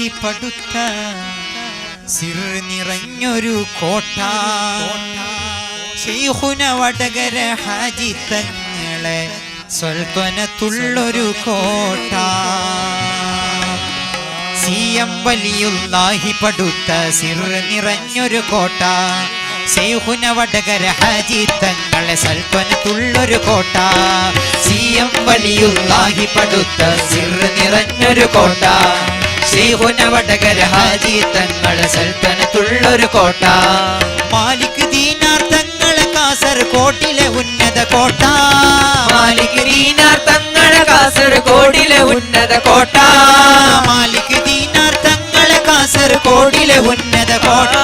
പടുത്ത സിർ നിറഞ്ഞൊരു കോട്ട ശൈഖുന വടകര ഹാജി തങ്ങളെ സ്വൽത്വനത്തുള്ളൊരു കോട്ട സിയം വലിയുല്ലാഹി പടുത്ത സിർ നിറഞ്ഞൊരു കോട്ട ശൈഖുന വടകര ഹാജി തങ്ങളെ സൽത്വനത്തുള്ളൊരു കോട്ട സിയം വലിയുല്ലാഹി പടുത്ത സിർ നിറഞ്ഞൊരു കോട്ട ശൈഖുന വടകര ഹാജി തങ്ങളെ സൽത്വനത്തുള്ളൊരു കോട്ട മാലിക് ദീനാർ തങ്ങളെ കാസർകോട്ടിലെ ഉന്നത കോട്ട മാലിക് ദീനാർ തങ്ങളെ കാസർകോടിലെ ഉന്നത കോട്ട മാലിക് ദീനാർ തങ്ങളെ കാസർകോട്ടിലെ ഉന്നത കോട്ട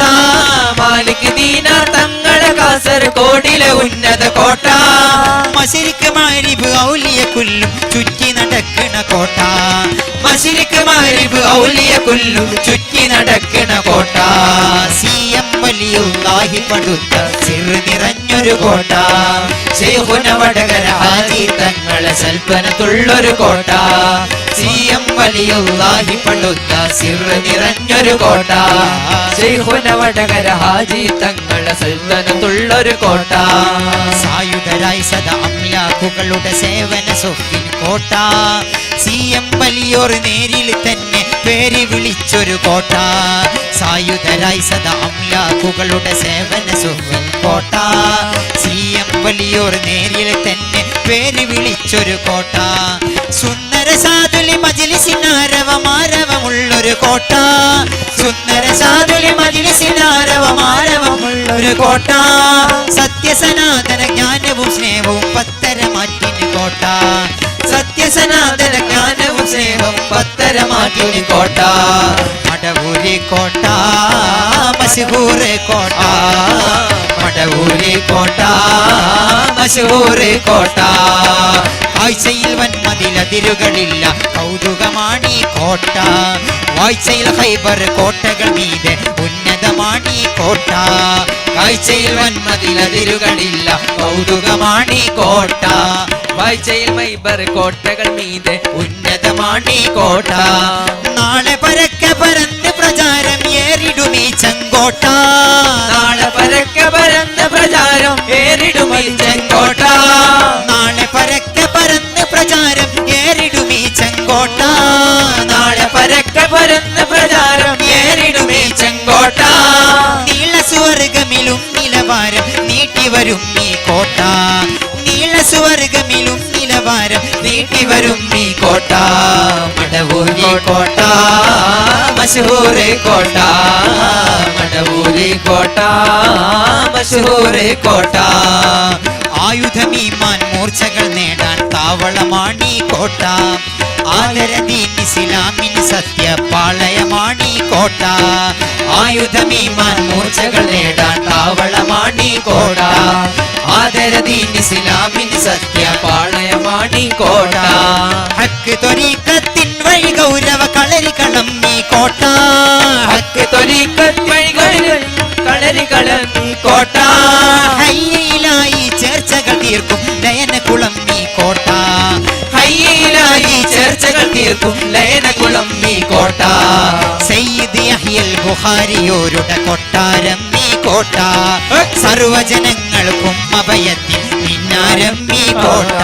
മാലിക് ദീനാർ തങ്ങളെ കാസർകോടിലെ ഉന്നത കോട്ട മശരിക്ക് മഗ്രിബ് ഔലിയ കുല്ലും ചുറ്റി നടക്കണ കോട്ട മശരിക്ക് മഗ്രിബ് ഔലിയ കുല്ലും ചുറ്റി നടക്കണ കോട്ട സിയം വലിയുല്ലാഹി പടുത്ത സിർ നിറഞ്ഞൊരു കോട്ട ശൈഖുന വടകര ഹാജി തങ്ങളെ സൽപ്പനത്തുള്ളൊരു കോട്ട സിയം വലിയുല്ലാഹി പടുത്ത സിർ നിറഞ്ഞൊരു കോട്ട ശൈഖുന വടകര ഹാജി തങ്ങളെ സൽപ്പനത്തുള്ളൊരു കോട്ട സായുധരായി സദാ അംലാക്കുകളുടെ സേവന സൊഫിൻ കോട്ട സിയം വലിയോർ നേരിൽ തന്നെ പേര് വിളിച്ചൊരു കോട്ട സായുധരായി സദാ അംലാക്കുകളുടെ സേവന സൊഫിൻ കോട്ട സിയം വലിയോർ നേരിൽ തന്നെ പേര് വിളിച്ചൊരു കോട്ട സുന്ദര സാധുലി മജ്ലിസിനാരവമാരവമുള്ളൊരു കോട്ട സുന്ദര സാധുലി മജ്ലിസിനാരവമാരവമുള്ളൊരു കോട്ട സത്യസനാതന ജ്ഞാനവും സ്നേഹവും പത്തരമാറ്റിന് കോട്ട സത്യസനാതന ജ്ഞാനവും സ്നേഹം പത്തരമാറ്റിന് കോട്ട മടവൂരി കോട്ട മശഹൂറ് കോട്ട മടവൂരി കോട്ട മശഹൂറ് കോട്ട കാഴ്ചയിൽ വന്മതിലതിരുകളില്ല കൗതുകമാണീ കോട്ട വാഴ്ചയിൽ ഹൈബർ കോട്ടകൾ മീതെ ഉന്നതമാണീ കോട്ട കാഴ്ചയിൽ വന്മതിലതിരുകളില്ല കൗതുകമാണീ കോട്ട വാഴ്ചയിൽ മൈബർ കോട്ടകൾ മീതെ ഉന്നതമാണീ കോട്ട നാളെ പരക്കെ പരന്ന് പ്രചാരം ഏറിടുമീ ചെങ്കോട്ട നാളെ പരക്കെ പരന്ന് പ്രചാരം ഏറിടുമീ ചെങ്കോട്ട നാളെ പരക്കെ പരന്ന് പ്രചാരം ഏറിടുമീ ചെങ്കോട്ട നാളെ പരക്കെ പരന്ന് പ്രചാരം ഏറിടുമീ ചെങ്കോട്ട നീള സ്വർഗമിലും നിലവാരം നീട്ടിവരും ഈ കോട്ട നീള സ്വർഗമിലും നിലവാരം നീട്ടിവരും ഈ കോട്ട മടവൂരി കോട്ട മശഹൂറ് കോട്ട മടവൂരി കോട്ട മശഹൂറ് കോട്ട ആയുധമീമാൻ മൂർച്ചകൾ നേടാൻ താവളമാണീ കോട്ട ആദരദീൻ ഇസ്ലാമിൻ സത്യപാളയമാണീ കോട്ട ആയുധമീമാൻ മൂർച്ചകൾ നേടാൻ താവളമാണീ കോട്ട ആദരദീൻ ഇസ്ലാമിൻ സത്യപാളയമാണീ കോട്ട ഹക്ക് ത്വരീഖത്തിൻ വഴി ഗൗരവ കളരികളം ഈ കോട്ട ഹക്ക് ത്വരീഖത്ത് വഴികളിൽ കളരികളം ഈ കോട്ട ഹയ്യയിലായി ചേർച്ചകൾ തീർക്കും ലയനകുളം ഈ കോട്ട ഹയ്യയിലായി ചേർച്ചകൾ തീർക്കും ലയനകുളം ഈ കോട്ട സയ്യിദ് യഹ്യൽ ബുഖാരിയോരുടെ കൊട്ടാരം ഈ കോട്ട സർവജനങ്ങൾക്കും അഭയത്തിൻ മിന്നാരം ഈ കോട്ട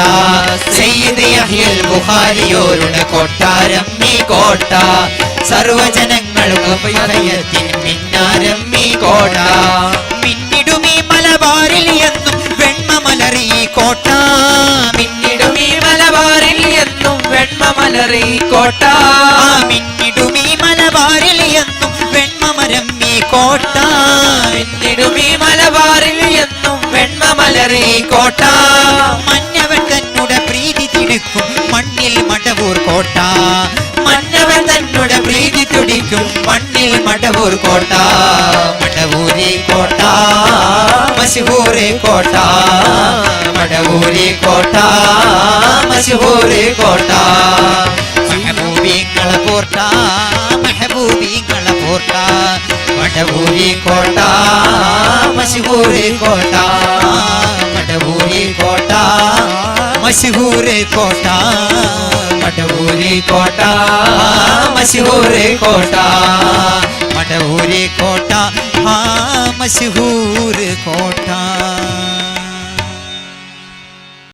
സയ്യിദ് യഹ്യൽ ബുഖാരിയോരുടെ കൊട്ടാരം ഈ കോട്ട സർവജനങ്ങൾക്കും അഭയത്തിൻ മിന്നാരം ഈ കോട്ട മിന്നിടുമീ മലബാറിൽ എന്നും വെണ്മമലറി ഈ കോട്ട മിന്നിടുമീ മലബാറിൽ എന്നും വെണ്മമലറി കോട്ട മിന്നിടുമീ മലബാറിൽ എന്നും വെണ്മമരം ഈ കോട്ട മിന്നിടുമീ മലബാറിൽ എന്നും വെണ്മമലറി കോട്ട മന്നവൻ തന്നുടെ പ്രീതി തിടുക്കും മണ്ണിൽ മടവൂർ കോട്ട മന്നവൻ തന്നുടെ പ്രീതി തുടിക്കും മണ്ണിൽ മടവൂർ കോട്ട മടവൂരി കോട്ട മശഹൂറ് കോട്ട മടവൂരി കോട്ട മശഹൂറ് കോട്ട മെഹബൂബിങ്ങളെ കോട്ട മെഹബൂബിങ്ങളെ കോട്ട മടവൂരി കോട്ട മശഹൂറ് കോട്ട മടവൂരി കോട്ട മശഹൂറ് കോട്ട മടവൂരി കോട്ട മശഹൂര് കോട്ട മടവൂര് കോട്ട ആ മശഹൂർ കോട്ട